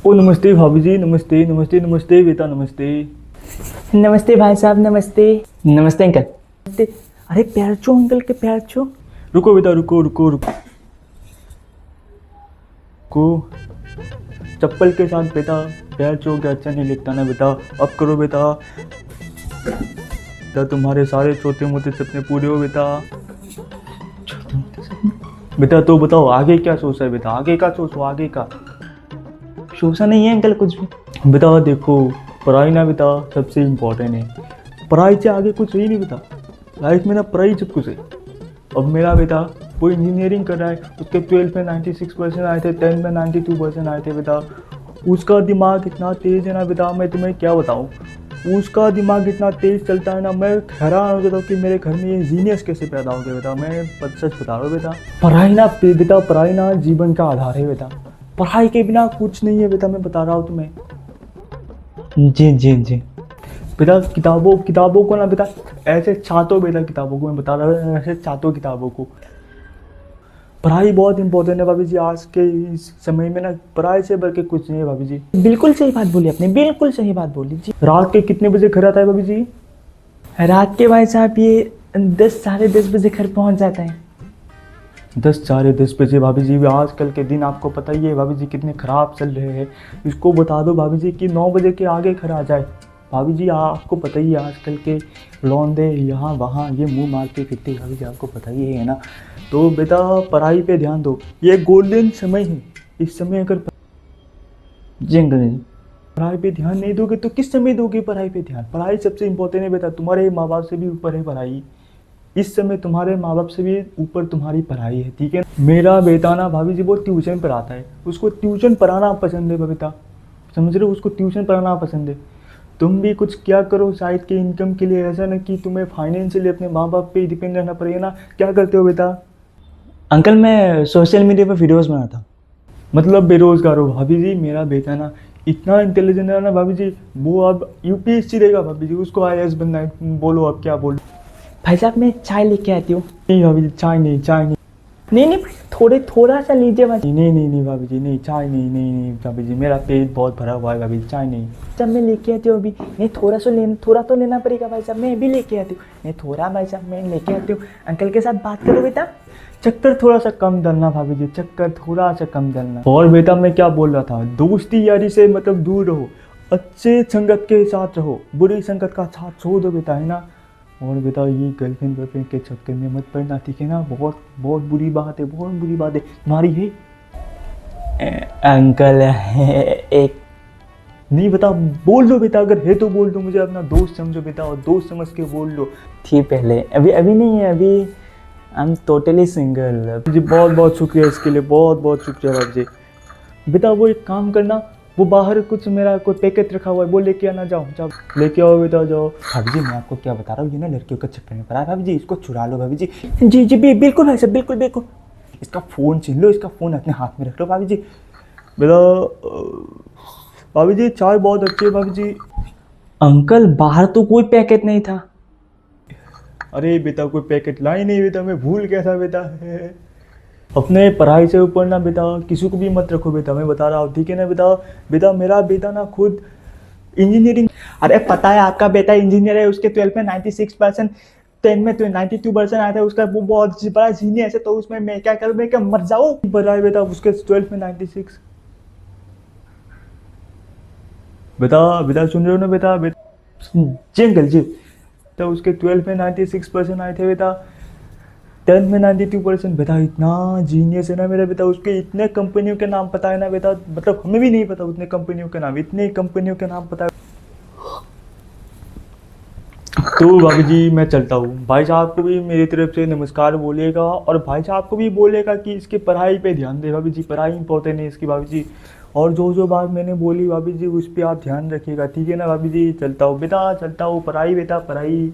ओ नमस्ते भाभी जी, नमस्ते नमस्ते नमस्ते बेटा, नमस्ते। नमस्ते भाई साहब, नमस्ते। नमस्ते अंकल। नमस्ते। अरे पैर छू अंकल के, पैर छू। रुको बेटा, रुको रुको रुको चप्पल के साथ बेटा पैर छू के अच्छा नहीं लगता ना बेटा। अब करो बेटा। बेटा तुम्हारे सारे छोटे मोटे सपने पूरे हो बेटा। बेटा तो बताओ आगे क्या सोचा है बेटा, आगे का सोचो, आगे का। सोचा नहीं है अंकल कुछ भी। बेटा देखो, पढ़ाई ना बेटा सबसे इम्पोर्टेंट है। पढ़ाई से आगे कुछ है ही नहीं बेटा। लाइफ में ना पढ़ाई सब कुछ है। अब मेरा बेटा वो इंजीनियरिंग कर रहा है, उसके 12 में 96% आए थे, 10 में 92% आए थे बेटा। उसका दिमाग इतना तेज़ है ना बेटा, मैं तुम्हें क्या बताऊँ। उसका दिमाग इतना तेज़ चलता है ना, मैं हैरान हो जाता हूँ कि मेरे घर में ये जीनियस कैसे पैदा हो गया बेटा। मैं सच बता रहा हूँ बेटा। पढ़ाई ना बेटा, पढ़ाई ना जीवन का आधार है बेटा। पढ़ाई के बिना कुछ नहीं है बेटा, मैं बता रहा हूँ तुम्हें। जी जी जी। बेटा किताबों किताबों को ना बेटा ऐसे छांटो बेटा, किताबों को मैं बता रहा हूँ, ऐसे छांटो किताबों को। पढ़ाई बहुत इंपॉर्टेंट है भाभी जी। आज के इस समय में ना पढ़ाई से बढ़ के कुछ नहीं है भाभी जी। बिल्कुल सही बात बोली आपने, बिल्कुल सही बात बोली जी। रात के कितने बजे घर आता है भाभी जी? रात के भाई साहब ये 10 साढ़े 10 बजे घर पहुंच जाता है। 10 साढ़े 10 बजे भाभी जी? आजकल के दिन आपको पता ही है भाभी जी कितने ख़राब चल रहे हैं। इसको बता दो भाभी जी कि 9 बजे के आगे घर आ जाए। भाभी जी आपको पता ही है आजकल के लौंडे यहाँ वहाँ ये मुंह मारते फिरते हैं भाभी जी, आपको पता ही है ना। तो बेटा पढ़ाई पे ध्यान दो, ये गोल्डन समय है। इस समय अगर जी अंकल जी। पढ़ाई पे ध्यान नहीं दोगे तो किस समय दोगे पढ़ाई पे ध्यान? पढ़ाई सबसे इम्पोर्टेंट है बेटा। तुम्हारे माँ बाप से भी ऊपर है पढ़ाई। इस समय तुम्हारे माँ बाप से भी ऊपर तुम्हारी पढ़ाई है, ठीक है। मेरा बेटा ना भाभी जी वो ट्यूशन पढ़ाता है, उसको ट्यूशन पढ़ाना पसंद है बेटा। समझ रहे हो, उसको ट्यूशन पढ़ाना पसंद है। तुम भी कुछ क्या करो साइड के इनकम के लिए, ऐसा ना कि तुम्हें फाइनेंशियली अपने माँ बाप पे डिपेंड रहना पड़ेगा ना। क्या करते हो बेटा? अंकल मैं सोशल मीडिया पर वीडियोस बनाता हूँ। मतलब बेरोजगार हो भाभी जी। मेरा बेटा ना इतना इंटेलिजेंट है ना भाभी जी, वो अब यूपीएससी देगा भाभी जी, उसको आईएएस बनना है। बोलो अब क्या बोल। भाई साहब मैं चाय लेके आती हूँ। नहीं भाभी जी, चाय नहीं, चाय नहीं। नहीं नहीं भाई, थोड़ा सा लीजिए भाई। नहीं नहीं नहीं भाभी जी, नहीं चाय नहीं, नहीं नहीं भाभी जी, मेरा पेट बहुत भरा हुआ है भाभी जी, चाय नहीं। जब मैं लेके आती हूँ अभी। नहीं थोड़ा तो लेना पड़ेगा भाई साहब, मैं भी लेके आती हूँ। नहीं थोड़ा भाई साहब मैं लेके आती हूँ। अंकल के साथ बात करो बेटा। चक्कर थोड़ा सा कम डालना भाभी जी, चक्कर थोड़ा सा कम डालना। और बेटा मैं क्या बोल रहा था, दोस्ती यारी से मतलब दूर रहो, अच्छे संगत के साथ रहो, बुरी संगत का साथ छोड़ दो बेटा, है ना। और बेटा ये गर्लफ्रेंड के चक्कर में मत पड़ना, ठीक है ना। बहुत बहुत बुरी बात है, बहुत बुरी बात है। तुम्हारी है? अंकल एक। नहीं बता, बोल दो बेटा, अगर है तो बोल दो। मुझे अपना दोस्त समझो बेटा, और दोस्त समझ के बोल दो। थी पहले, अभी अभी नहीं है, अभी आई एम टोटली सिंगल। जी बहुत बहुत शुक्रिया इसके लिए, बहुत बहुत शुक्रिया भाभी जी। बेटा वो एक काम करना, वो बाहर कुछ मेरा कोई पैकेट रखा हुआ है, वो लेके आना। जाओ जाओ लेके आओ बेटा, जाओ। भाभी जी मैं आपको क्या बता रहा हूँ, ये ना लड़कियों के चक्कर में पड़ा है भाभी जी, इसको चुरा लो भाभी जी। जी जी बिल्कुल भाई साहब, बिल्कुल बिल्कुल। इसका फ़ोन छीन लो, इसका फ़ोन अपने हाथ में रख लो भाभी जी। बेटा भाभी जी चाय बहुत अच्छी है भाभी जी। अंकल बाहर तो कोई पैकेट नहीं था। अरे बेटा कोई पैकेट लाई नहीं बेटा, मैं भूल गया था बेटा। अपने पढ़ाई से ऊपर ना बेटा किसी को भी मत रखो बेटा, मैं बता रहा हूँ, ठीक है ना बेटा। बेटा मेरा बेटा ना खुद इंजीनियरिंग। अरे पता है आपका बेटा इंजीनियर है, उसके 12 में 96%, 10 में तो 92% आया था उसका, वो बहुत बड़ा जीनियस है। तो उसमें मैं क्या करूँ, मैं क्या मर जाऊँ? पढ़ा है बेटा उसके 12 में 96। बेटा बेटा सुन रहे हो ना बेटा? बेटा जी अंकल जी। तो उसके 12 में 96% आए थे बेटा, 10 में 92%। बेटा इतना जीनियस है ना मेरा बेटा, उसके इतने कंपनियों के नाम पता है ना बेटा, मतलब हमें भी नहीं पता उतने कंपनियों के नाम, इतने कंपनियों के नाम पता है। तो भाभी जी मैं चलता हूँ, भाई साहब को भी मेरी तरफ से नमस्कार बोलिएगा, और भाई साहब को भी बोलिएगा कि इसके पढ़ाई पे ध्यान दे भाभी जी, पढ़ाई इंपॉर्टेंट है इसकी भाभी जी। और जो जो बात मैंने बोली भाभी जी उस पर आप ध्यान रखिएगा, ठीक है ना भाभी जी। चलता हूँ बेटा, चलता हूँ, पढ़ाई बेटा पढ़ाई।